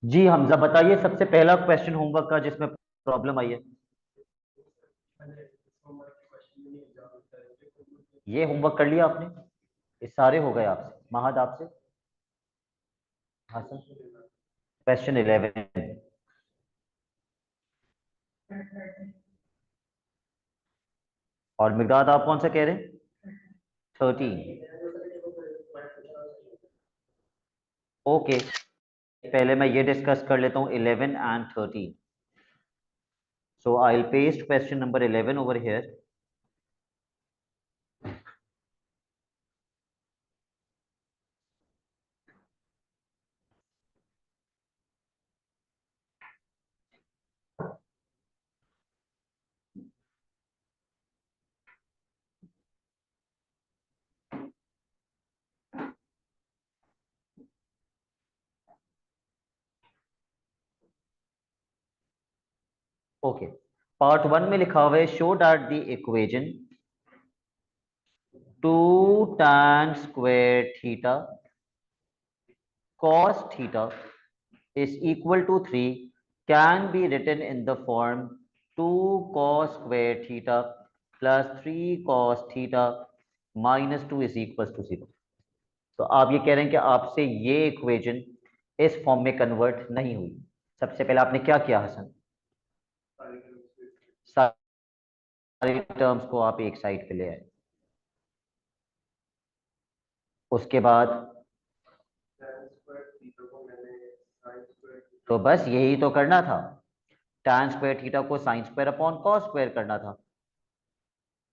जी हमजा बताइए, सबसे पहला क्वेश्चन होमवर्क का जिसमें प्रॉब्लम आई है। ये होमवर्क कर लिया आपने? ये सारे हो गए आपसे, महद आपसे? हासन? क्वेश्चन 11। और मिगदाद आप कौन सा कह रहे हैं? 13। ओके, पहले मैं ये डिस्कस कर लेता हूँ 11 and 13। So I will paste question number 11 over here. Okay, part 1 में लिखा हुआ है show that the equation 2 tan square theta cos theta is equal to 3 can be written in the form 2 cos square theta plus 3 cos theta minus 2 is equals to 0। तो आप ये कह रहे हैं कि आपसे ये इक्वेशन इस फॉर्म में कन्वर्ट नहीं हुई। सबसे पहले आपने क्या किया हसन? सारी टर्म्स को आप एक साइड पे ले आए। उसके बाद तो बस यही तो करना था, tan स्क्वायर थीटा को sin square upon cos square करना था।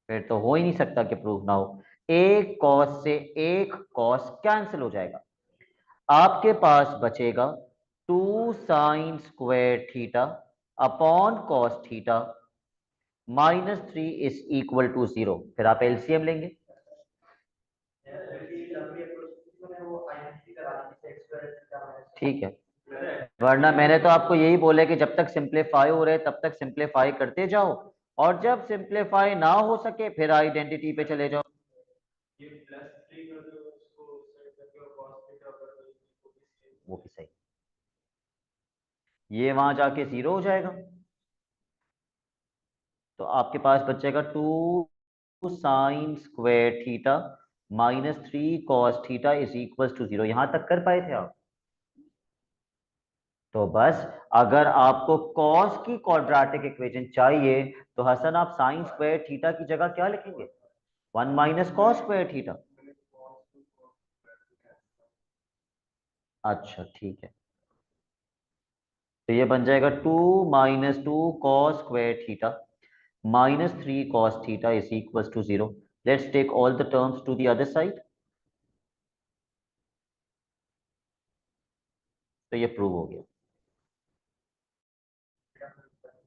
फिर तो हो ही नहीं सकता कि प्रूफ ना हो। एक cos से एक cos कैंसिल हो जाएगा, आपके पास बचेगा 2 sin square theta upon cos theta -3 is equal to 0। फिर आप एलसीएम लेंगे। ठीक है, वरना मैंने तो आपको यही बोला कि जब तक सिंप्लीफाई हो रहे तब तक सिंप्लीफाई करते जाओ, और जब सिंप्लीफाई ना हो सके फिर आइडेंटिटी पे चले जाओ। वो भी सही, ये वहां जाके 0 हो जाएगा, तो आपके पास बचेगा 2 sine square theta -3 cos theta is equal to 0। यहां तक कर पाए थे आप? तो बस, अगर आपको कॉस की क्वाड्रेटिक इक्वेशन चाहिए तो हसन आप साइन स्क्वायर थीटा की जगह क्या लिखेंगे? 1 माइनस कॉस स्क्वायर थीटा। अच्छा ठीक है, तो ये बन जाएगा 2 -2 cos square theta -3 cos theta is equal to 0। Let's take all the terms to the other side. तो ये प्रूव हो गया,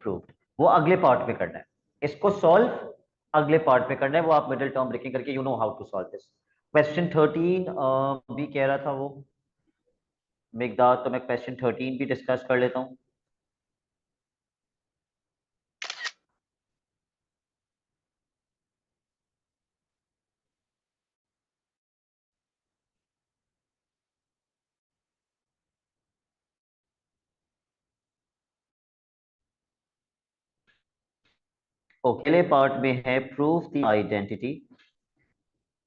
प्रूव्ड। वो अगले पार्ट में करना है, इसको सॉल्व अगले पार्ट में करना है, वो आप मिडिल टर्म ब्रेकिंग करके you know how to solve this. Question 13 भी कह रहा था वो मिकदार, तो मैं क्वेश्चन 13 भी डिस्कस कर लेता हूँ। पहले पार्ट में है proof the identity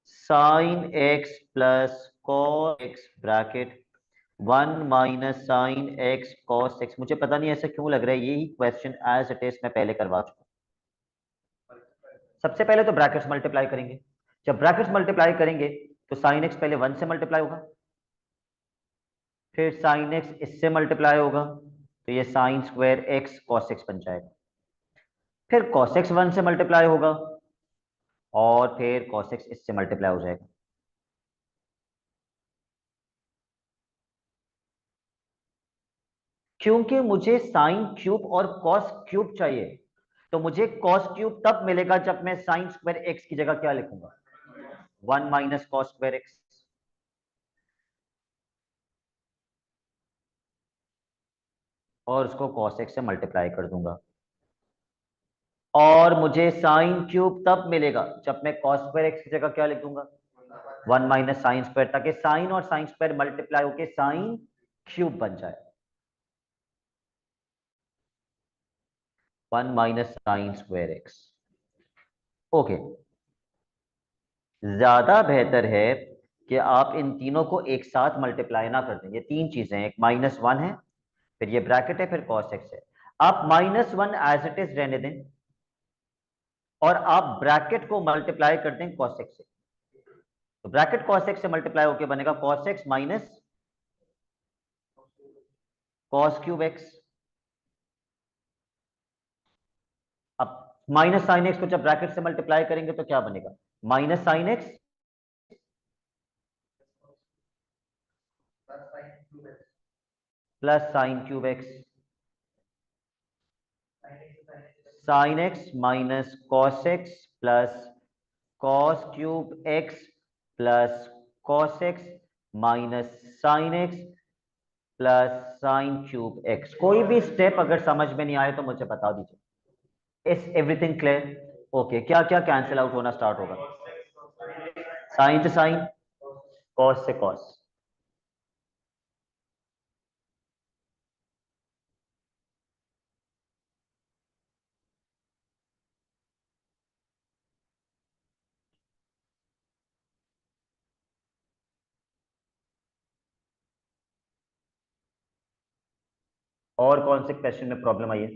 sine x plus cos x bracket 1 minus sine x cos x. मुझे पता नहीं ऐसा क्यों लग रहा है, यही क्वेश्चन एज इट इज मैं पहले करवा चुका हूं। सबसे पहले तो ब्रैकेट्स मल्टीप्लाई करेंगे, जब ब्रैकेट्स मल्टीप्लाई करेंगे तो साइन एक्स पहले 1 से मल्टीप्लाई होगा, फिर साइन एक्स इससे मल्टीप्लाई होगा, तो ये sign square x cos x बन जाएगा, फिर कॉस एक्स 1 से मल्टीप्लाई होगा, और फिर cos x इससे मल्टीप्लाई हो जाएगा। क्योंकि मुझे साइन क्यूब और कॉस क्यूब चाहिए, तो मुझे कॉस क्यूब तब मिलेगा जब मैं साइन स्क्वायर एक्स की जगह क्या लिखूंगा? 1 माइनस कॉस स्क्वायर एक्स, और उसको cos x से मल्टीप्लाई कर दूंगा। और मुझे साइन क्यूब तब मिलेगा जब मैं cos स्क्वायर एक्स की जगह क्या लिख दूंगा? 1 माइनस साइन स्क्वायर, ताकि साइन और साइन स्क्वायर मल्टीप्लाई होके साइन क्यूब बन जाए। 1 minus sign square x. Okay, ज्यादा बेहतर है कि आप इन तीनों को एक साथ मल्टीप्लाई ना कर दें। ये तीन चीजें हैं, एक -1 है, फिर ये ब्रैकेट है, फिर cos x है। आप -1 एज इट इज रहने दें और आप ब्रैकेट को मल्टीप्लाई कर दें cos x से। तो ब्रैकेट cos x से मल्टीप्लाई होकर बनेगा cos x minus cos cube x। अब माइनस साइन एक्स को जब ब्रैकेट से मल्टीप्लाई करेंगे तो क्या बनेगा? Minus sine x plus sine cube x. Sine x minus cos x plus cos cube x plus cos x minus sine x plus sine cube x. कोई भी step अगर समझ में नहीं आए तो मुझे बता दीजिए। Is everything clear? ओके, क्या क्या कैंसिल आउट होना स्टार्ट होगा? साइन से साइन, कॉस से कॉस। और कौन से क्वेश्चन में प्रॉब्लम आई है?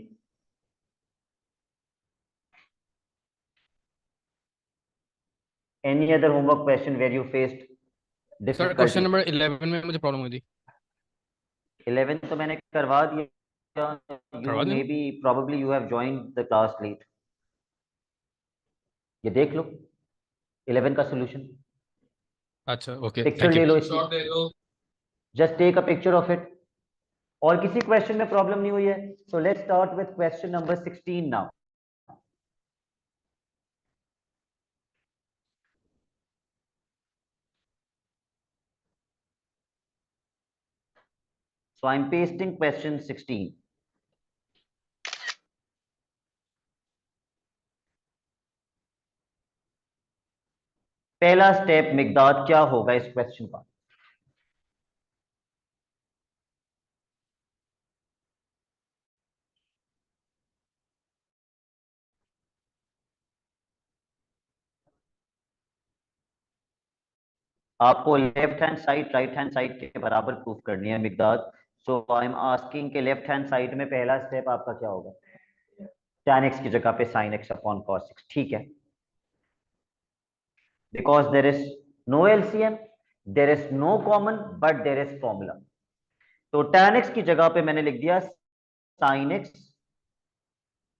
Any other homework question were you faced sir question difficulty? Number 11 में मुझे प्रॉब्लम हुई थी। 11 तो मैंने करवा दिया। यू करवा मे देना। Be probably you have joined the class late. ये देख लो 11 का सॉल्यूशन। अच्छा ओके, पिक्चर थैंक यू। ले लो इसकी, just take a picture of it. और किसी क्वेश्चन में प्रॉब्लम नहीं हुई है? So let's start with question number 16 now. So I'm pasting question 16. पहला स्टेप मिकदाद क्या होगा इस क्वेश्चन का? आपको left hand side right hand side के बराबर प्रूफ करनी है Mekdad. So I am asking के लेफ्ट हैंड साइड में पहला स्टेप आपका क्या होगा? tan x की जगह पे sin x upon cos x। ठीक है, because there is no LCM, there is no common, but there is formula। तो tan x की जगह पे मैंने लिख दिया sin x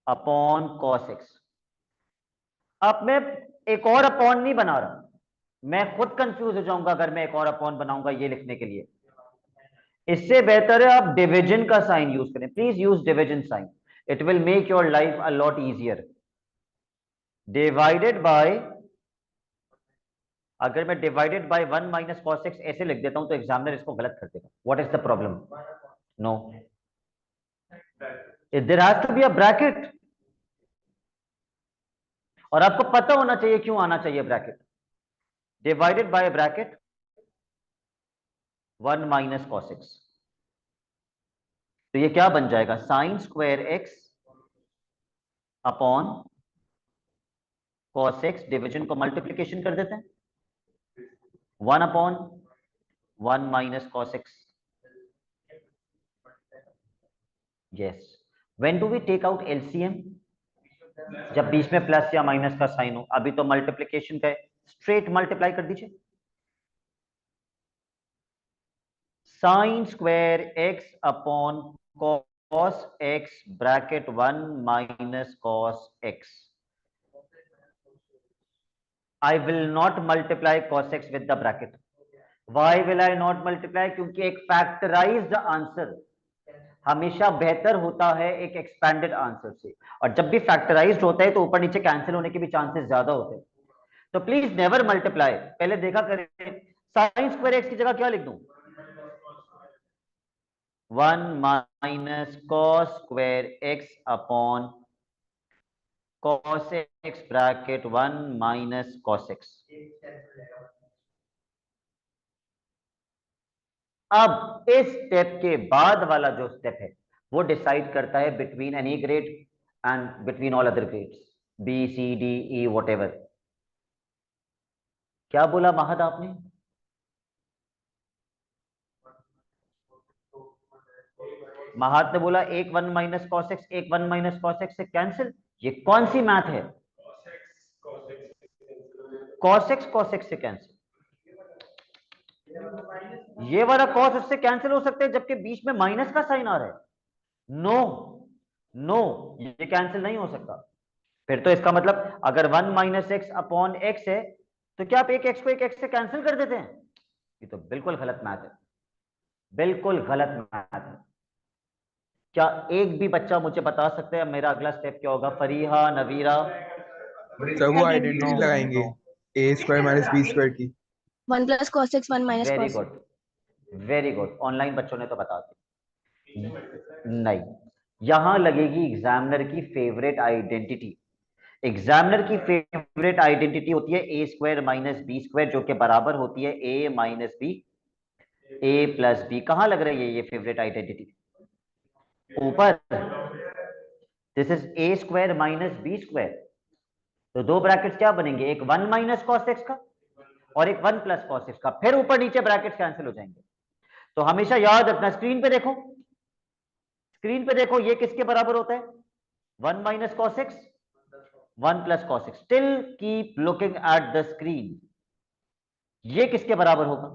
upon cos x। अब मैं एक और अपॉन नहीं बना रहा, मैं खुद कंफ्यूज हो जाऊंगा अगर मैं एक और अपॉन बनाऊंगा ये लिखने के लिए। इससे बेहतर है आप डिवीजन का साइन यूज करें। Please use division sign, it will make your life a lot easier. Divided by, अगर मैं divided by 1 minus cos x ऐसे लिख देता हूं तो एग्जामिनर इसको गलत कर देगा। What is the problem? No, there has to be a bracket. और आपको पता होना चाहिए क्यों आना चाहिए bracket. Divided by bracket 1 minus cos x. तो ये क्या बन जाएगा? Sine square x upon cos x. Division को मल्टीप्लीकेशन कर देते हैं, 1 upon 1 minus cos x. Yes, when do we take out LCM? जब बीच में प्लस या माइनस का साइन हो। अभी तो मल्टीप्लीकेशन का स्ट्रेट मल्टीप्लाई कर दीजिए। Sign square x upon cos x bracket 1 minus cos x. I will not multiply cos x with the bracket. Why will I not multiply? क्योंकि एक फैक्टराइज्ड आंसर हमेशा बेहतर होता है एक एक्सपैंडेड आंसर से। और जब भी फैक्टराइज्ड होता है तो ऊपर नीचे कैंसिल होने के भी चांसेस ज्यादा होते हैं। तो प्लीज नेवर मल्टीप्लाई। पहले देखा करें, साइन स्क्वायर एक्स की जगह क्या लिख दूं? 1 minus cos square x upon cos x bracket 1 minus cos x। अब इस स्टेप के बाद वाला जो स्टेप है वो डिसाइड करता है between any grade and between all other grades B, C, D, E, whatever. क्या बोला महद आपने? महद ने बोला एक 1 माइनस कॉस एक्स, एक 1 माइनस कॉस एक्स से कैंसिल। ये कौन सी मैथ है? कॉस एक्स से कैंसिल। ये वाला कॉस उससे कैंसिल हो सकता है जबकि बीच में माइनस का साइन आ रहा है। नो नो, ये कैंसिल नहीं हो सकता। फिर तो इसका मतलब अगर 1 माइनस एक्स अपॉन एक्स है तो क्या आप एक एक्स को एक एक्स से कैंसिल कर देते हैं? ये तो बिल्कुल गलत मैथ है, बिल्कुल गलत मैथ है। क्या एक भी बच्चा मुझे बता सकते हैं मेरा अगला स्टेप क्या होगा? फरीहा, नवीरा? सर वो आइडेंटिटी लगाएंगे A square minus B square की। 1 plus cos x 1 minus very cos. Good, very good. Online बच्चों ने तो बता दी। नहीं, यहां लगेगी एग्जामिनर की फेवरेट आइडेंटिटी। एग्जामिनर की फेवरेट आइडेंटिटी होती है A square minus B square, जो कि बराबर होती है A minus B, A plus B. कहां लग रही है ये फेवरेट आइडेंटिटी? ऊपर। This is A square minus B square. तो दो ब्रैकेट्स क्या बनेंगे? एक 1 माइनस कॉस एक्स का और एक 1 प्लस कॉस एक्स का। फिर ऊपर नीचे ब्रैकेट्स कैंसिल हो जाएंगे। तो हमेशा याद रखना, स्क्रीन पे देखो, स्क्रीन पे देखो, ये किसके बराबर होता है? 1 minus cos x, 1 plus cos x. Still keep looking at the screen. ये किसके बराबर होगा?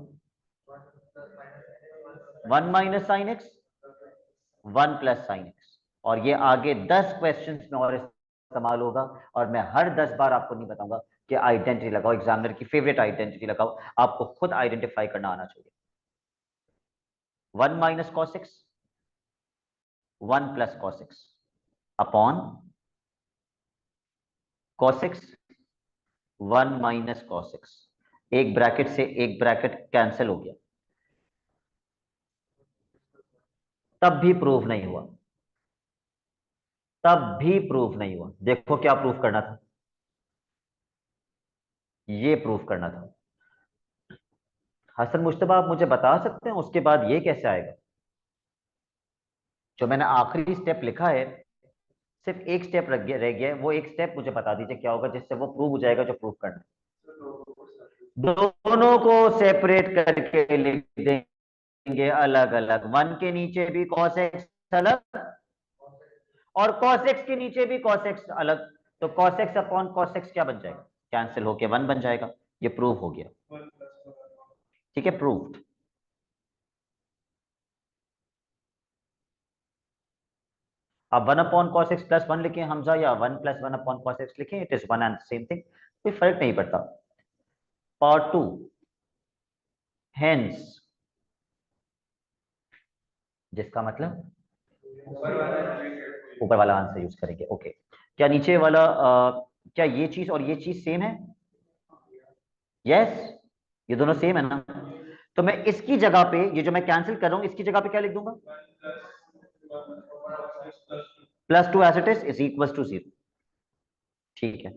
1 minus sine x, 1 plus sine x. और ये आगे 10 क्वेश्चंस में और इस्तेमाल होगा। और मैं हर 10 बार आपको नहीं बताऊंगा कि आइडेंटिटी लगाओ, एग्जामिनर की फेवरेट आइडेंटिटी लगाओ। आपको खुद आइडेंटिफाई करना आना चाहिए। 1 minus cos x, 1 plus cos x upon cos x, 1 minus cos x. एक ब्रैकेट से एक ब्रैकेट कैंसिल हो गया, तब भी प्रूफ नहीं हुआ, तब भी प्रूफ नहीं हुआ। देखो क्या प्रूफ करना था, ये प्रूफ करना था। हसन मुश्तबा, आप मुझे बता सकते हैं उसके बाद ये कैसे आएगा? जो मैंने आखिरी स्टेप लिखा है, सिर्फ एक स्टेप रह गया है, वो एक स्टेप मुझे बता दीजिए क्या होगा जिससे वो प्रूव हो जाएगा जो प्रूफ करना है। दोनों को सेपरेट करके लिख देंगे अलग अलग। 1 के नीचे भी cos x अलग और cos x के नीचे भी cos x अलग। तो cos x upon cos x क्या बन जाएगा? कैंसिल होके 1 बन जाएगा। ये प्रूफ हो गया। ठीक है, प्रूव्ड। अब 1 अपॉन cos x प्लस 1 लिखें हमजा, या 1 प्लस 1 अपॉन cos x लिखें, it is one and same thing, कोई फर्क नहीं पड़ता। पार्ट 2, हेंस, जिसका मतलब ऊपर वाला आंसर यूज करेंगे। ओके, क्या नीचे वाला क्या ये चीज और ये चीज सेम है? यस, ये दोनों सेम है ना। तो मैं इसकी जगह पे, ये जो मैं कैंसिल कर रहा हूं, इसकी जगह पे क्या लिख दूंगा? +2 as it is equal to 0। ठीक है,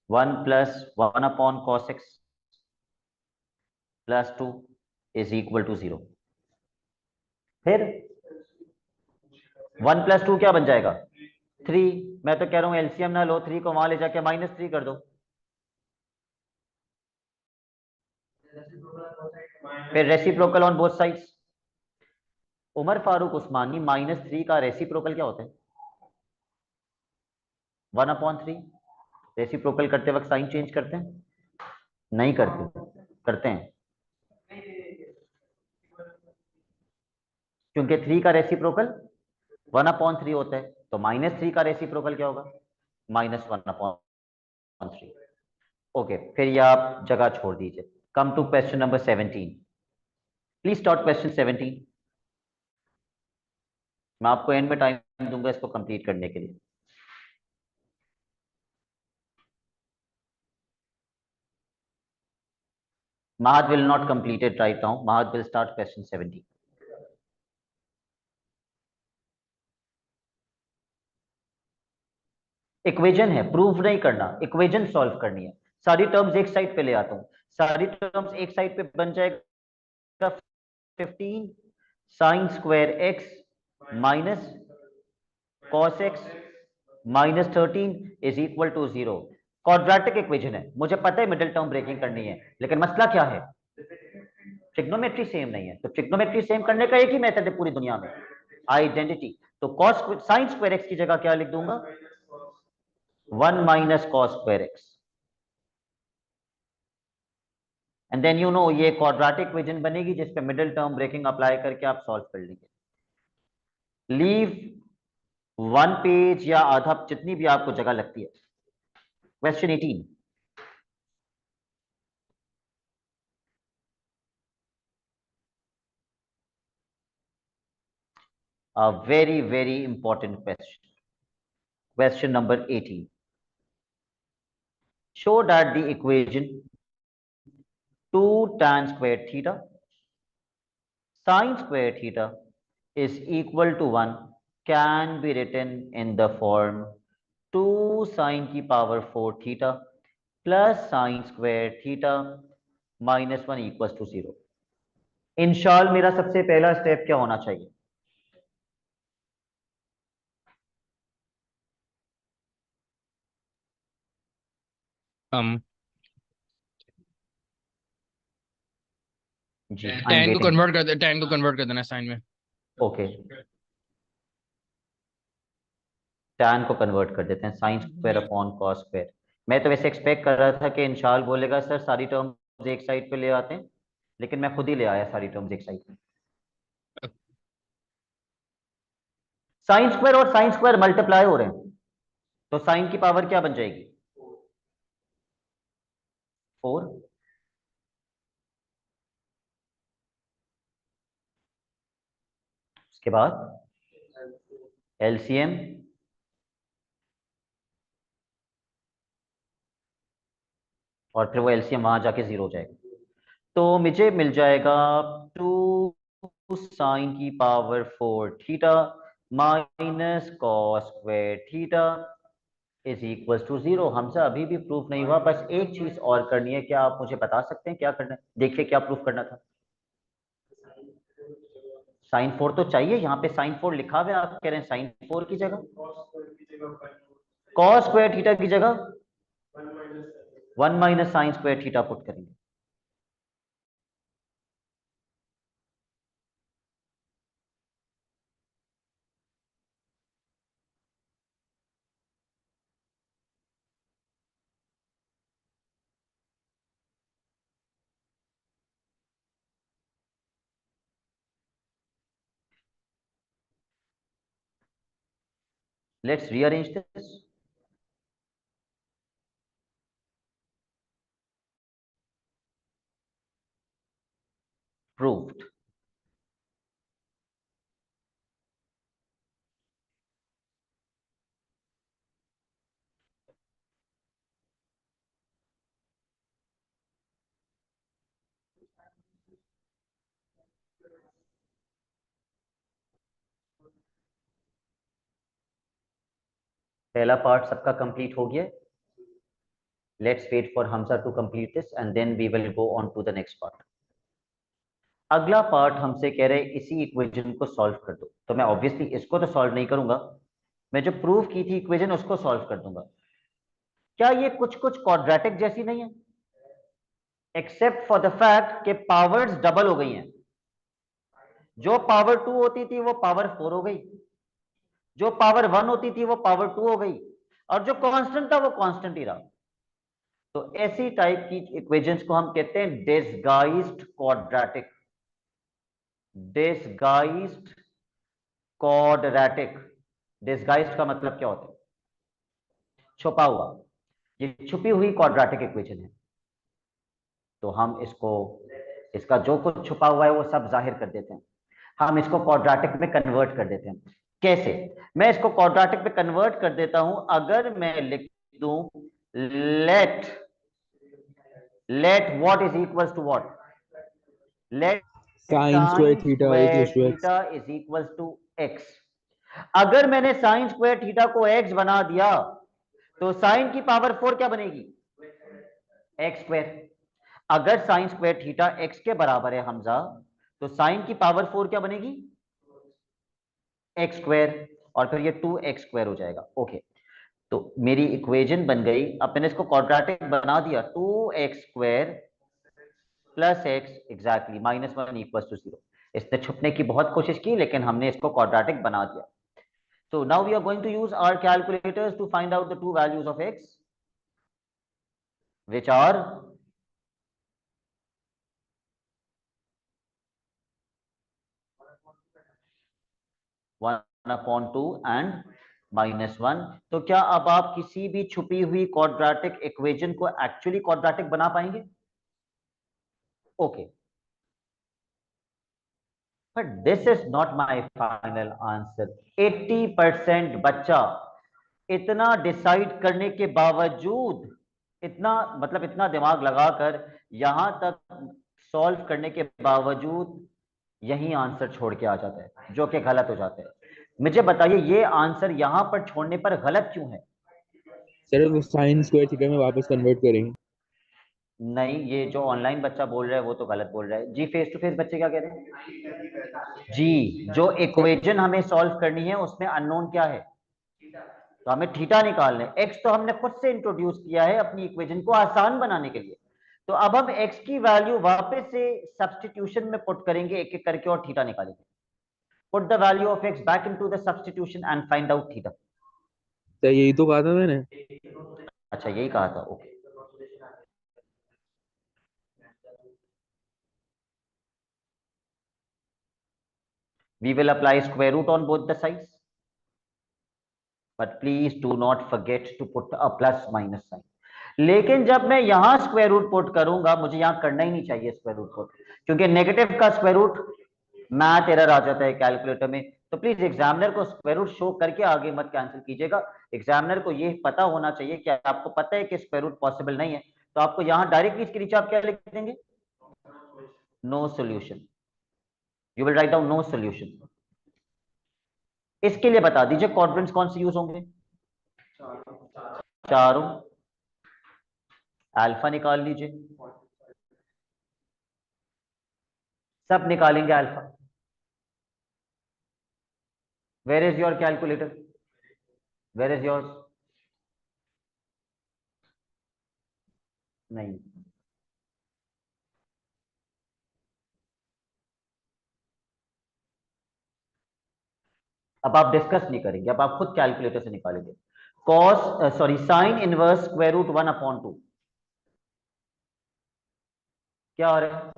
1 plus 1 upon cos x plus 2 is equal to 0। फिर 1 प्लस 2 क्या बन जाएगा? 3। मैं तो कह रहा हूं एलसीएम ना लो, 3 को वहां ले जाके -3 कर दो। फिर reciprocal on both sides. Umar Farooq Usmani, -3 का रेसिप्रोकल क्या होता है? 1/3। रेसिप्रोकल करते वक्त साइन चेंज करते हैं? नहीं करते, करते हैं, क्योंकि 3 का रेसिप्रोकल 1/3 होता है। तो -3 का रेसिप्रोकल क्या होगा? -1/3। ओके, फिर ये आप जगह छोड़ दीजिए। Come to question number 17। Please start question 17। मैं आपको एंड में टाइम दूंगा इसको कंप्लीट करने के लिए। Mahad will not complete it right now. Mahad will start question 17. Equation है, प्रूव नहीं करना, इक्वेशन सॉल्व करनी है। सारी टर्म्स एक साइड पे ले आता हूं, सारी टर्म्स एक साइड पे बन जाएगा 15 sine square x minus cos x minus 13 is equal to 0। Quadratic equation है, मुझे पता है मिडिल टर्म ब्रेकिंग करनी है, लेकिन मसला क्या है, ट्रिग्नोमेट्री सेम नहीं है। तो ट्रिग्नोमेट्री सेम करने का एक ही मेथड है पूरी दुनिया में, आइडेंटिटी। तो cos sin स्क्वायर एक्स की जगह क्या लिख दूंगा, 1 minus cos square x. And then you know ये क्वाड्रेटिक इक्वेशन बनेगी जिसपे मिडिल टर्म ब्रेकिंग अप्लाई करके आप सॉल्व कर लेंगे। लीव 1 पेज या आधा, जितनी भी आपको जगह लगती है। Question 18, a very important question. Question number 18. Show that the equation 2 tan square theta sin square theta is equal to 1 can be written in the form 2 sin की power 4 theta plus sin square theta minus 1 equals to 0. In short मेरा सबसे पहला step क्या होना चाहिए, जी tan को convert कर देना साइन में। ओके, tan को कन्वर्ट कर देते हैं sine square upon cos square. मैं तो वैसे एक्सपेक्ट कर रहा था कि इंशाल बोलेगा सर सारी टर्म्स एक साइड पे ले आते हैं, लेकिन मैं खुद ही ले आया सारी टर्म्स एक साइड पे। साइन स्क्वायर और साइन स्क्वायर मल्टीप्लाई हो रहे हैं, तो साइन की पावर क्या बन जाएगी, 4। उसके बाद एलसीएम, और फिर वो एलसीएम वहां जाके 0 हो जाएगा। तो मुझे मिल जाएगा 2 साइन की power 4 theta minus cos square theta is equal to 0। हमसे अभी भी प्रूफ नहीं हुआ, बस एक चीज और करनी है। क्या आप मुझे बता सकते हैं क्या करना है, देखिए क्या प्रूफ करना था। साइन 4 तो चाहिए, यहाँ पे साइन 4 लिखा हुआ है, आप कह रहे हैं साइन 4 की जगह कॉस स्क्वायर थीटा की जगह 1 minus sign square theta put करेंगे। Let's rearrange this. Proved. पहला पार्ट सबका कंप्लीट हो गया। Let's wait for Hamza to complete this and then we will go on to the next part. अगला part हमसे कह रहे हैं इसी इक्वेशन को सॉल्व कर दो। तो मैं ऑब्वियसली इसको तो सॉल्व नहीं करूंगा, मैं जो प्रूफ की थी इक्वेशन उसको सॉल्व कर दूंगा। क्या ये कुछ कुछ क्वाड्रेटिक जैसी नहीं है, एक्सेप्ट फॉर द फैक्ट कि पावर्स डबल हो गई हैं। जो पावर 2 होती थी वो पावर 4 हो गई, जो पावर 1 होती थी वो पावर 2 हो गई, और जो कांस्टेंट था वो कांस्टेंट ही रहा। तो ऐसी टाइप की इक्वेशंस को हम कहते हैं disguised quadratic. Disguised quadratic, disguised का मतलब क्या होता है, छुपा हुआ। ये छुपी हुई क्वाड्रेटिक इक्वेशन है, तो हम इसको, इसका जो कुछ छुपा हुआ है वो सब जाहिर कर देते हैं। हम इसको क्वाड्रेटिक में कन्वर्ट कर देते हैं। कैसे, मैं इसको क्वाड्रेटिक में कन्वर्ट कर देता हूं। अगर मैं लिख दूं let what is equals to what, let sin square theta equals to x. Theta is equals to x। अगर मैंने साइन स्क्वायर थीटा को x बना दिया तो साइन की पावर 4 क्या बनेगी, x स्क्वायर। अगर साइन स्क्वायर थीटा x के बराबर है हमजा, तो साइन की पावर 4 क्या बनेगी, x स्क्वायर। और फिर ये 2x² हो जाएगा। ओके, तो मेरी इक्वेशन बन गई। अब मैंने इसको क्वाड्रेटिक बना दिया, 2x² प्लस x एग्जैक्टली -1 = 0। इसने छुपने की बहुत कोशिश की, लेकिन हमने इसको क्वाड्रेटिक बना दिया। So now we are going to use our calculators to find out the two values of x, which are 1/2 and -1। तो क्या अब आप किसी भी छुपी हुई क्वाड्रेटिक इक्वेशन को एक्चुअली क्वाड्रेटिक बना पाएंगे? Okay, but this is not my final answer। 80% बच्चा इतना डिसाइड करने के बावजूद, इतना मतलब इतना दिमाग लगाकर यहां तक सॉल्व करने के बावजूद यही आंसर छोड़ के आ जाता है, जो कि गलत हो जाता है। मुझे बताइए ये आंसर यहां पर छोड़ने पर गलत क्यों है? सर वो साइन स्क्वायर थीटा में वापस कन्वर्ट करेंगे। नहीं, ये जो ऑनलाइन बच्चा बोल रहा है वो तो गलत बोल रहा है जी। फेस टू फेस बच्चे क्या कह रहे हैं जी? जो इक्वेशन हमें सॉल्व करनी है उसमें अननोन क्या है? तो हमें थीटा निकालना है। एक्स तो हमने खुद से इंट्रोड्यूस किया है अपनी इक्वेशन को आसान बनाने के लिए। तो अब हम एक्स की वैल्यू वापस से सब्स्टिट्यूशन में पुट करेंगे एक एक करके और थीटा निकालेंगे। Put the value of x back into the substitution and find out theta. Sir यही तो कहा था मैंने। अच्छा, यही कहा था, okay. We will apply square root on both the sides, but please do not forget to put a plus minus sign। लेकिन जब मैं यहां स्क्वायर रूट पुट करूंगा, मुझे यहां करना ही नहीं चाहिए स्क्वायर रूट पुट, क्योंकि नेगेटिव का स्क्वायर रूट मैथ एरर आ जाता है कैलकुलेटर में। तो प्लीज एग्जामिनर को स्क्वायर रूट शो करके आगे मत कैंसिल कीजिएगा। एग्जामिनर को ये पता होना चाहिए कि आपको पता है कि स्क्वायर रूट पॉसिबल नहीं है, तो आपको यहां डायरेक्टली इसके नीचे आप क्या लिख देंगे? No solution. You will write down no solution. इसके लिए बता दीजिए क्वाड्रेंट्स कौन से यूज होंगे? चारों। अल्फा निकाल लीजिए, सब निकालेंगे alpha. Where is your calculator? Where is yours? नहीं, अब आप डिस्कस नहीं करेंगे, अब आप खुद कैलकुलेटर से निकालेंगे। Cos sorry sine inverse square root 1/2 क्या आ रहा है?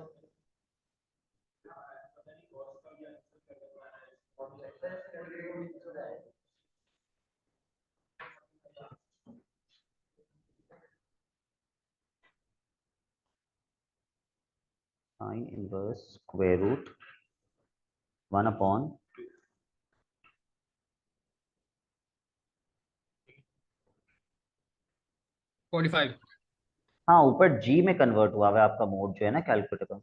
Sine inverse square root 1/। 45। हाँ, ऊपर जी में कन्वर्ट हुआ है आपका मोड जो है ना कैलकुलेटर का।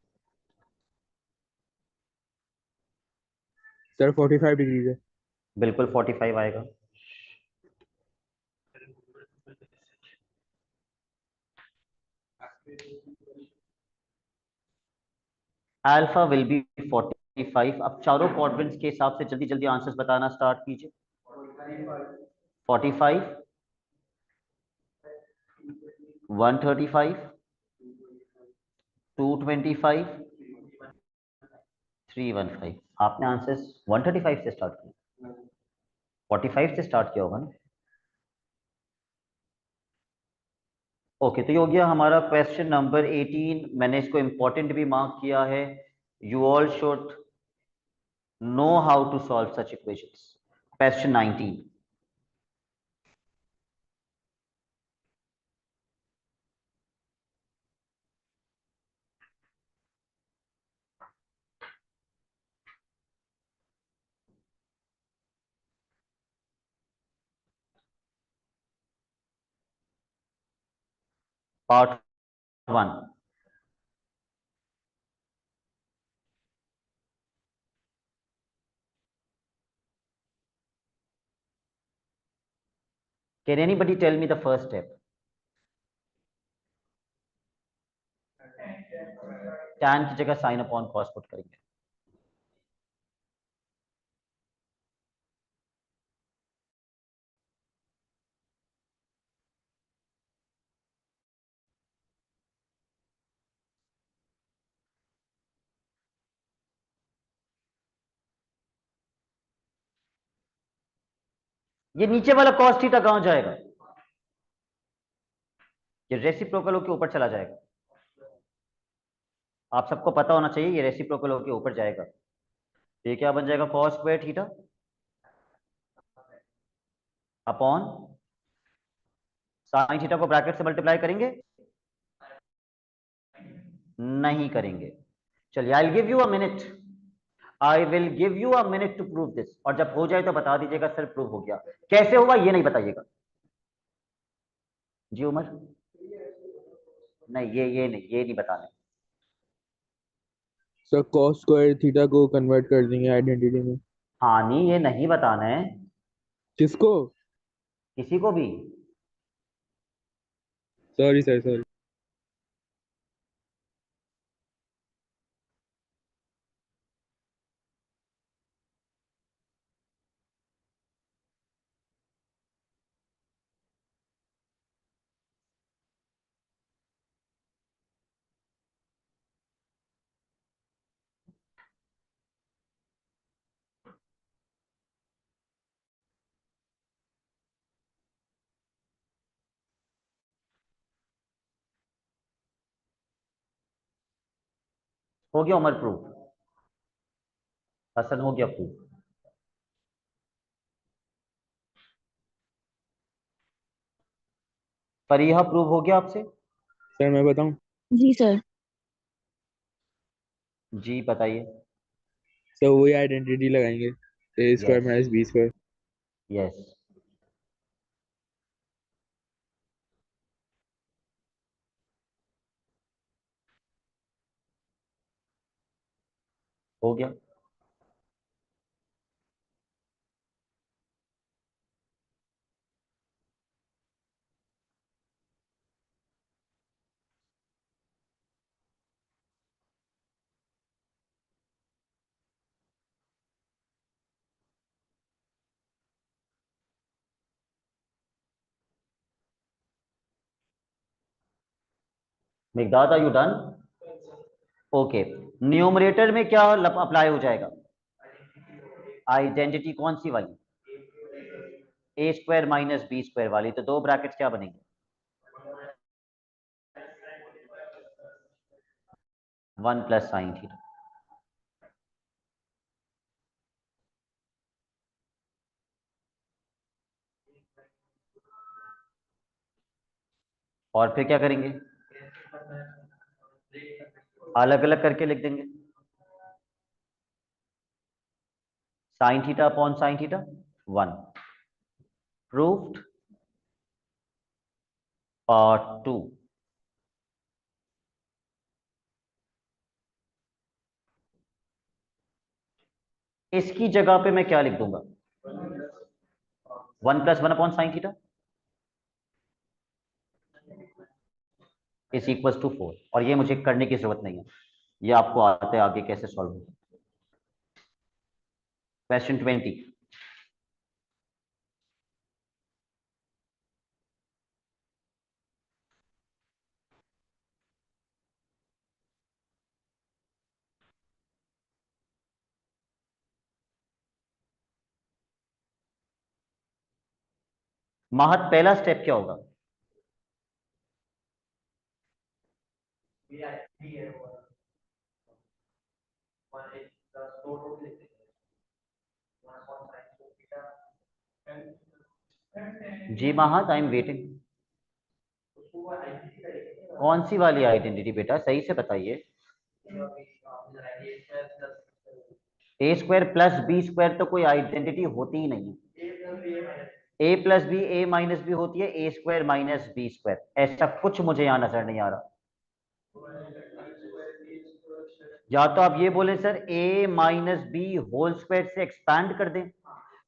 सर 45 डिग्री है। बिल्कुल 45 आएगा। Alpha will be 45। अब चारों क्वाड्रेंट्स के हिसाब से जल्दी जल्दी आंसर्स बताना स्टार्ट कीजिए। 45, 135, 225, 315। आपने आंसर्स 135 से स्टार्ट किया, 45 से स्टार्ट किया होगा ना? ओके, तो ये हो गया हमारा क्वेश्चन नंबर 18। मैंने इसको इंपॉर्टेंट भी मार्क किया है। You all should know how to solve such equations. Question 19। Part 1। Can anybody tell me the first step? tan की जगह साइन अपॉन कॉस पुट करेंगे। ये नीचे वाला cos थीटा कहां जाएगा? ये रेसिप्रोकल होके ऊपर चला जाएगा। आप सबको पता होना चाहिए ये रेसिप्रोकल होके ऊपर जाएगा। ये क्या बन जाएगा? cos square theta upon sine theta को ब्रैकेट से मल्टीप्लाई करेंगे? नहीं करेंगे। चलिए, I give you a minute, I will give you a minute to prove this, और जब हो जाए तो बता दीजिएगा सर प्रूव हो गया। कैसे होगा ये नहीं बताइएगा। जी उमर? नहीं, ये नहीं बताना। सर cos स्क्वायर थीटा को कन्वर्ट कर देंगे आइडेंटिटी में। हाँ नहीं, ये नहीं बताना है किसको? किसी को भी। Sorry sir, sorry. हो गया उमर प्रूव? हसन हो गया प्रूव? फरीहा प्रूव हो गया आपसे? सर मैं बताऊं? जी सर। जी बताइए। सर वही आइडेंटिटी लगाएंगे, A square yes, minus B square. Yes, हो गया। Meghdad, are you done? Okay, numerator में क्या अप्लाई हो जाएगा? आइडेंटिटी कौन सी वाली? A square minus B square वाली। तो दो ब्रैकेट क्या बनेंगे? 1 प्लस साइन थीटा। और फिर क्या करेंगे? अलग अलग करके लिख देंगे। Sine theta upon sine theta 1। Proved. Part 2। इसकी जगह पे मैं क्या लिख दूंगा? 1 प्लस 1 अपॉन sine theta is equal to 4। और ये मुझे करने की जरूरत नहीं है, ये आपको आता है आगे कैसे सॉल्व होगा। क्वेश्चन 20। महत, पहला स्टेप क्या होगा? जी महत, आई एम वेटिंग। कौन सी वाली आइडेंटिटी बेटा, सही से बताइए। ए स्क्वायर प्लस बी स्क्वायर तो कोई आइडेंटिटी होती ही नहीं है। ए प्लस बी, ए माइनस बी होती है A square minus B square. ऐसा कुछ मुझे यहां नजर नहीं आ रहा। या तो आप ये बोले sir A minus B whole square से एक्सपैंड कर दें,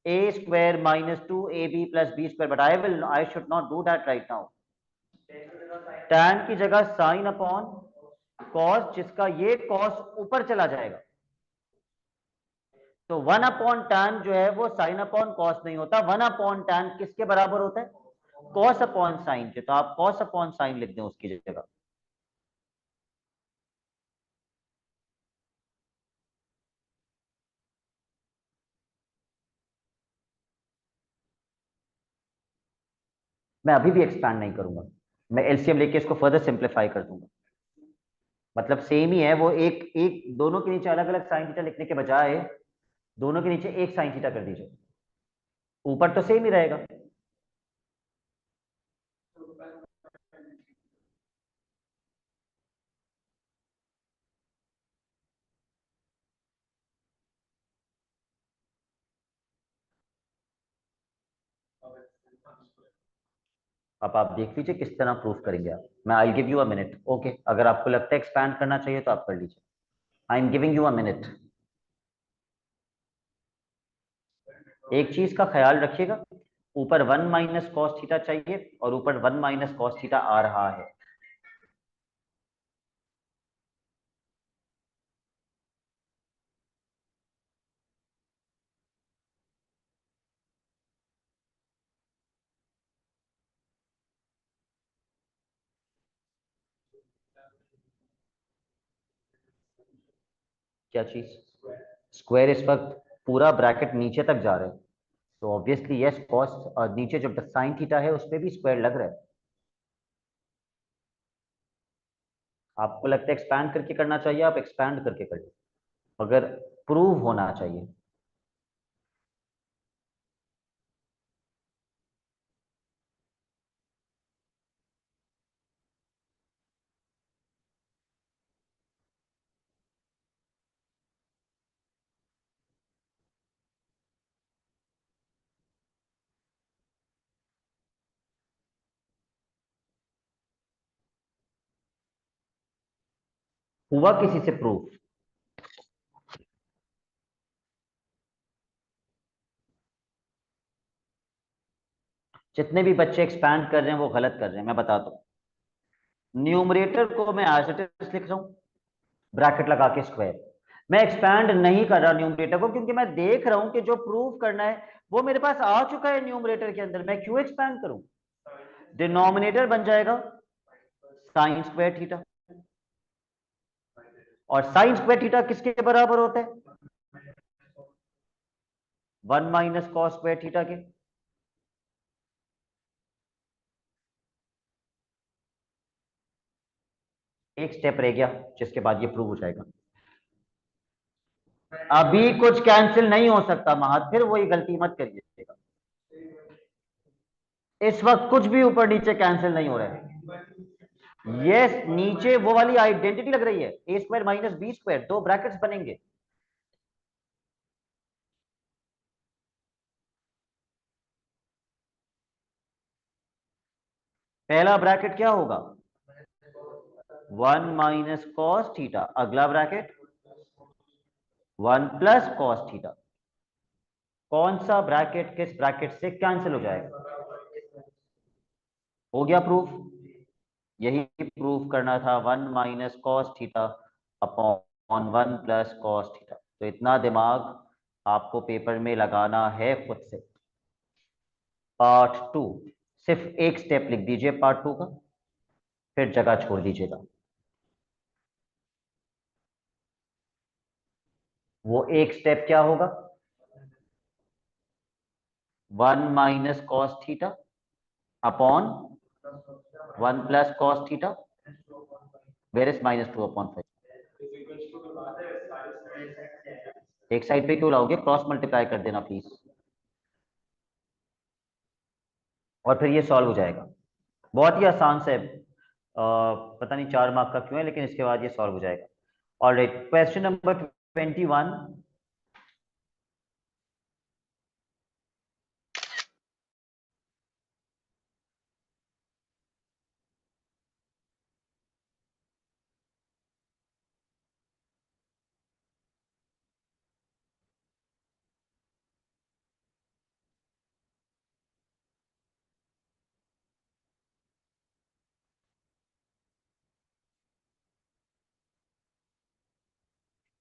A square minus 2ab plus B square, but I should not do that right now. tan की जगह साइन अपॉन कॉस, जिसका ये कॉस ऊपर चला जाएगा। तो 1 अपॉन tan जो है वो साइन अपॉन कॉस नहीं होता, 1 अपॉन tan किसके बराबर होता है? कॉस अपॉन साइन के। तो आप कॉस अपॉन साइन लिख दें उसकी जगह। मैं अभी भी एक्सपैंड नहीं करूंगा, मैं एलसीएम लेके इसको फर्दर सिंप्लीफाई कर दूंगा। मतलब सेम ही है वो, एक एक दोनों के नीचे अलग अलग साइन थीटा लिखने के बजाय दोनों के नीचे एक साइन थीटा कर दीजिए, ऊपर तो सेम ही रहेगा। अब आप देख लीजिए किस तरह प्रूफ करेंगे आप। मैं आई give you a minute, okay? अगर आपको लगता है एक्सपैंड करना चाहिए तो आप कर लीजिए। I am giving you a minute. एक चीज का ख्याल रखिएगा, ऊपर 1 माइनस कॉस थीटा चाहिए और ऊपर 1 माइनस कॉस थीटा आ रहा है। क्या चीज? स्क्वायर इस वक्त पूरा ब्रैकेट नीचे तक जा रहा है, तो ऑब्वियसली यस कॉस, और नीचे जो साइन थीटा है उस पर भी स्क्वायर लग रहा है। आपको लगता है एक्सपैंड करके करना चाहिए, आप एक्सपैंड करके कर लीजिए, मगर प्रूव होना चाहिए। हुआ किसी से प्रूफ? जितने भी बच्चे एक्सपैंड कर रहे हैं वो गलत कर रहे हैं, मैं बताता हूं। न्यूमरेटर को मैं एज इट इज लिख रहा हूं, ब्रैकेट लगा के स्क्वायर। मैं एक्सपैंड नहीं कर रहा न्यूमरेटर को, क्योंकि मैं देख रहा हूं कि जो प्रूव करना है वो मेरे पास आ चुका है न्यूमरेटर के अंदर, मैं क्यों एक्सपैंड करूं? डिनोमिनेटर बन जाएगा साइन स्क्वायर थीटा, और साइन स्क्वायर थीटा किसके बराबर होता है? 1 माइनस कॉस स्क्वायर थीटा के। एक स्टेप रह गया जिसके बाद ये प्रूव हो जाएगा। अभी कुछ कैंसिल नहीं हो सकता महत, फिर वही गलती मत करिएगा। इस वक्त कुछ भी ऊपर नीचे कैंसिल नहीं हो रहा है। यस, नीचे वो वाली आइडेंटिटी लग रही है, A square minus B square, दो ब्रैकेट्स बनेंगे। पहला ब्रैकेट क्या होगा? 1 माइनस कॉस थीटा, अगला ब्रैकेट 1 प्लस कॉस थीटा। कौन सा ब्रैकेट किस ब्रैकेट से कैंसिल हो जाएगा? हो गया प्रूफ। यही प्रूफ करना था, 1 minus cos theta upon 1 plus cos theta. तो इतना दिमाग आपको पेपर में लगाना है खुद से। पार्ट 2 सिर्फ एक स्टेप लिख दीजिए पार्ट 2 का, फिर जगह छोड़ दीजिएगा। वो एक स्टेप क्या होगा? 1 minus cos theta upon 1 plus cos theta, where is -2/5। एक साइड पे क्यों लाओगे? क्रॉस मल्टीप्लाई कर देना प्लीज, और फिर ये सॉल्व हो जाएगा। बहुत ही आसान से पता नहीं 4 मार्क का क्यों है, लेकिन इसके बाद ये सॉल्व हो जाएगा। Alright, question number 21।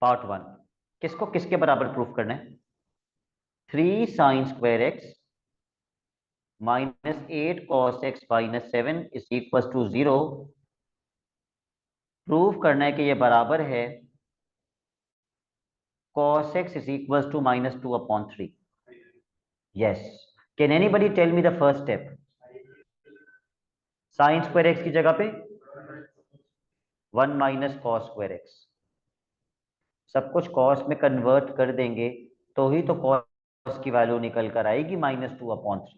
पार्ट 1, किसको किसके बराबर प्रूफ करना है? 3 sine square x minus 8 cos x minus 7 is equal to 0। Proof करना है कि ये बराबर है cos x is equals to -2/3. Yes. Can anybody tell me the first step? Sign square x की जगह पे 1 माइनस कॉस स्क्वायर एक्स। सब कुछ कॉस में कन्वर्ट कर देंगे तो ही तो कॉस की वैल्यू निकल कर आएगी -2/3।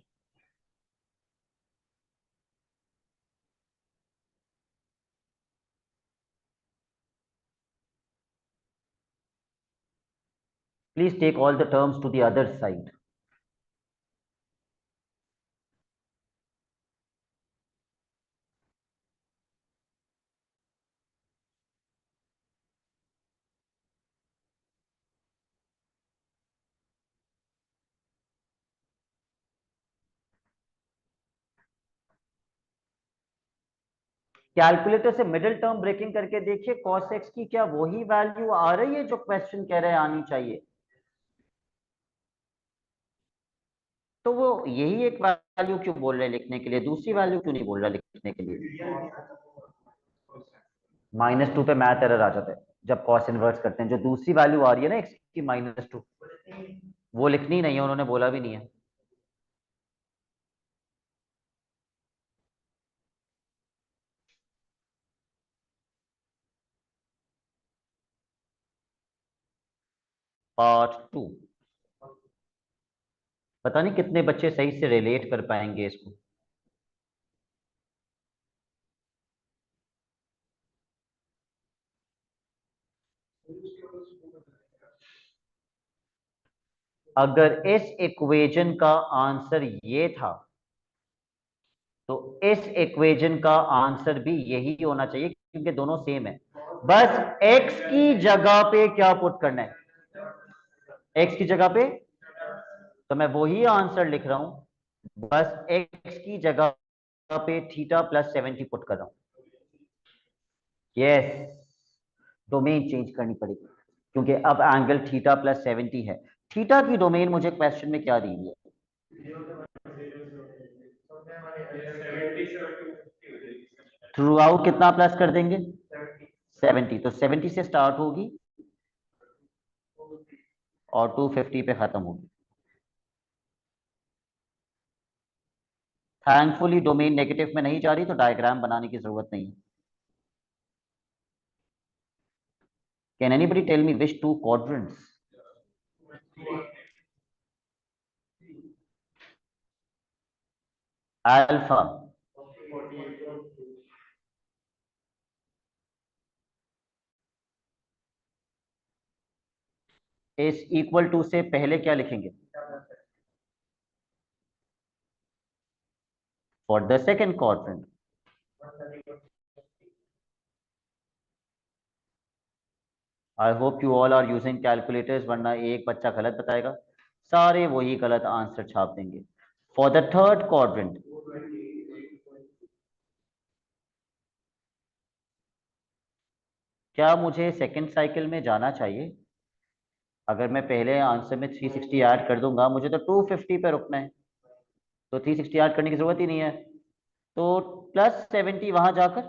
Please take all the terms to the other side. Calculator से मिडिल टर्म ब्रेकिंग करके देखिए cos x की क्या वही वैल्यू आ रही है जो क्वेश्चन कह रहे हैं आनी चाहिए। तो वो यही एक वैल्यू क्यों बोल रहे हैं लिखने के लिए, दूसरी वैल्यू क्यों नहीं बोल रहा लिखने के लिए। -2 पे मैथ एरर आ जाता है जब कॉस इनवर्स करते हैं। जो दूसरी वैल्यू आ रही है ना x की -2, वो लिखनी नहीं है, उन्होंने बोला भी नहीं है। पार्ट 2, पता नहीं कितने बच्चे सही से रिलेट कर पाएंगे इसको। अगर इस इक्वेशन का आंसर ये था तो इस इक्वेशन का आंसर भी यही होना चाहिए क्योंकि दोनों सेम है। बस x की जगह पे क्या पुट करना है, x की जगह पे, तो मैं वही आंसर लिख रहा हूं, बस x की जगह पे थीटा प्लस 70 पुट कर रहा हूं। यस, डोमेन चेंज करनी पड़ेगी क्योंकि अब एंगल थीटा प्लस 70 है। थीटा की डोमेन मुझे क्वेश्चन में क्या दी हुई है, थ्रू आउट कितना प्लस कर देंगे 70, तो 70 से स्टार्ट होगी और 250 पे खत्म होगी। थैंकफुली डोमेन नेगेटिव में नहीं जा रही तो डायग्राम बनाने की जरूरत नहीं है। Can anybody tell me which two quadrants, alpha is equal to से पहले क्या लिखेंगे, for the second quadrant I hope you all are using calculators, वरना एक बच्चा गलत बताएगा, सारे वही गलत आंसर छाप देंगे। फॉर द थर्ड क्वाड्रेंट क्या मुझे सेकेंड साइकिल में जाना चाहिए, अगर मैं पहले आंसर में 360 ऐड कर दूंगा मुझे तो 250 पे रुकना है, तो 360 ऐड करने की जरूरत ही नहीं है, तो +70 वहां जाकर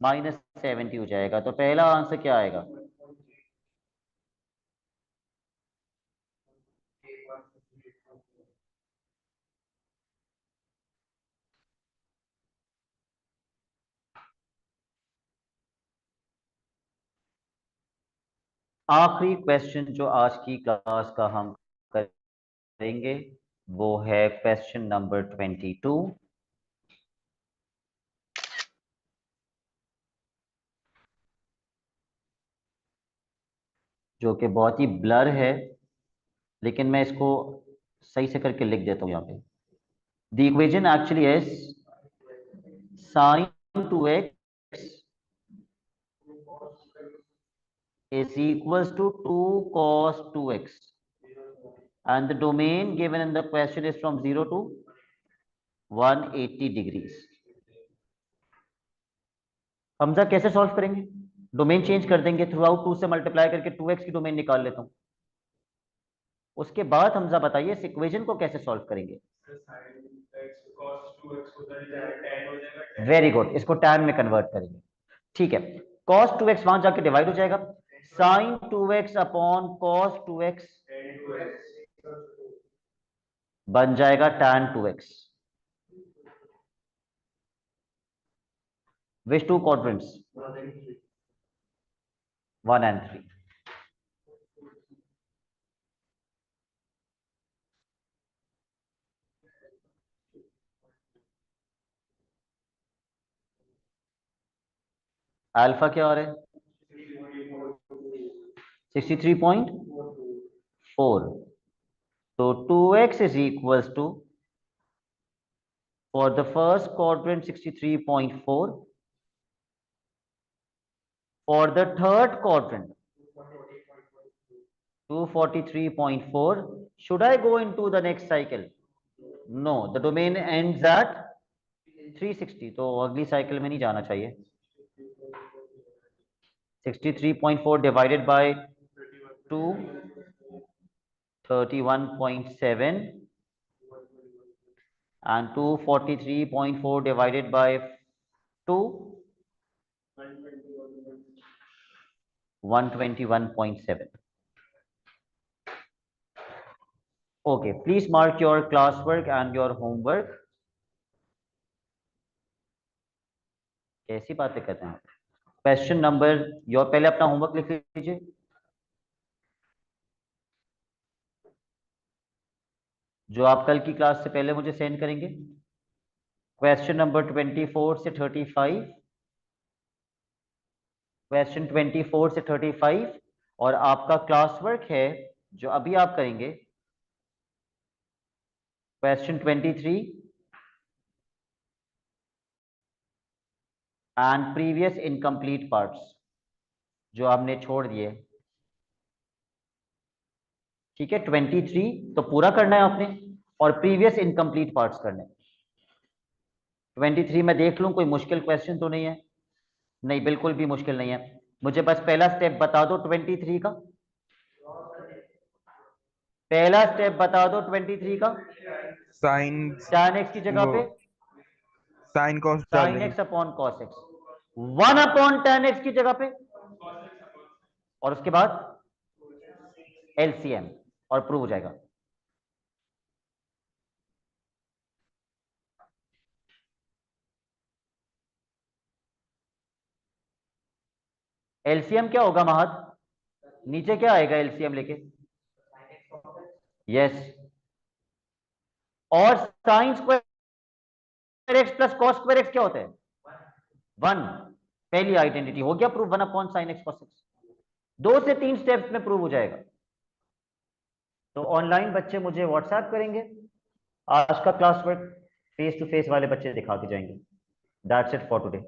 -70 हो जाएगा। तो पहला आंसर क्या आएगा, आखिरी क्वेश्चन जो आज की क्लास का हम करेंगे वो है क्वेश्चन नंबर 22, जो कि बहुत ही ब्लर है, लेकिन मैं इसको सही से करके लिख देता हूं यहाँ पे। The equation actually is sin 2x is equals to 2 cos 2x and the domain given in the question is from 0 to 180 degrees। Hamza कैसे सॉल्व करेंगे, डोमेन चेंज कर देंगे, थ्रू आउट 2 से मल्टीप्लाई करके 2x की डोमेन निकाल लेता हूं। उसके बाद हमजा बताइए इस इक्वेशन को कैसे सॉल्व करेंगे। वेरी गुड, इसको tan में कन्वर्ट करेंगे। ठीक है, cos 2x वहां जाके डिवाइड हो जाएगा, sin 2x upon cos 2x बन जाएगा tan 2x। Which two quadrants? 1 and 3. Alpha क्या आ रहा है? 63.4. So 2x is equals to, for the first quadrant 63.4, for the third quadrant 243.4. Should I go into the next cycle? No, the domain ends at 360, तो अगली cycle में नहीं जाना चाहिए. 63.4 divided by 2, 31.7, and 243.4 divided by 2, 121.7. Okay, please mark your classwork and your homework. कैसी बातें करते हैं? क्वेश्चन नंबर, योर पहले अपना होमवर्क लिख लीजिए. जो आप कल की क्लास से पहले मुझे सेंड करेंगे. क्वेश्चन नंबर 24 से 35, क्वेश्चन 24 से 35, और आपका क्लास वर्क है जो अभी आप करेंगे, question 23 and previous incomplete parts जो आपने छोड़ दिए. ठीक है, 23 तो पूरा करना है आपने, और प्रीवियस इनकम्प्लीट पार्ट्स करने. 23 में देख लूं कोई मुश्किल क्वेश्चन तो नहीं है? नहीं, बिल्कुल भी मुश्किल नहीं है. मुझे बस पहला स्टेप बता दो 23 का. पहला स्टेप बता दो 23 का. साइन tan x की जगह पे sine cos sin x upon cos x, 1 upon tan x की जगह पे, और उसके बाद LCM, और प्रूव हो जाएगा. LCM क्या होगा महत? नीचे क्या आएगा LCM लेके? यस. और sign square x plus cos square x क्या होता है? 1. पहली आइडेंटिटी हो गया प्रूव, 1 अपॉन साइन एक्स कॉस एक्स. 2 से 3 स्टेप्स में प्रूव हो जाएगा. तो ऑनलाइन बच्चे मुझे व्हाट्सएप करेंगे, आज का class work face to face वाले बच्चे दिखा के जाएंगे. That's it for today.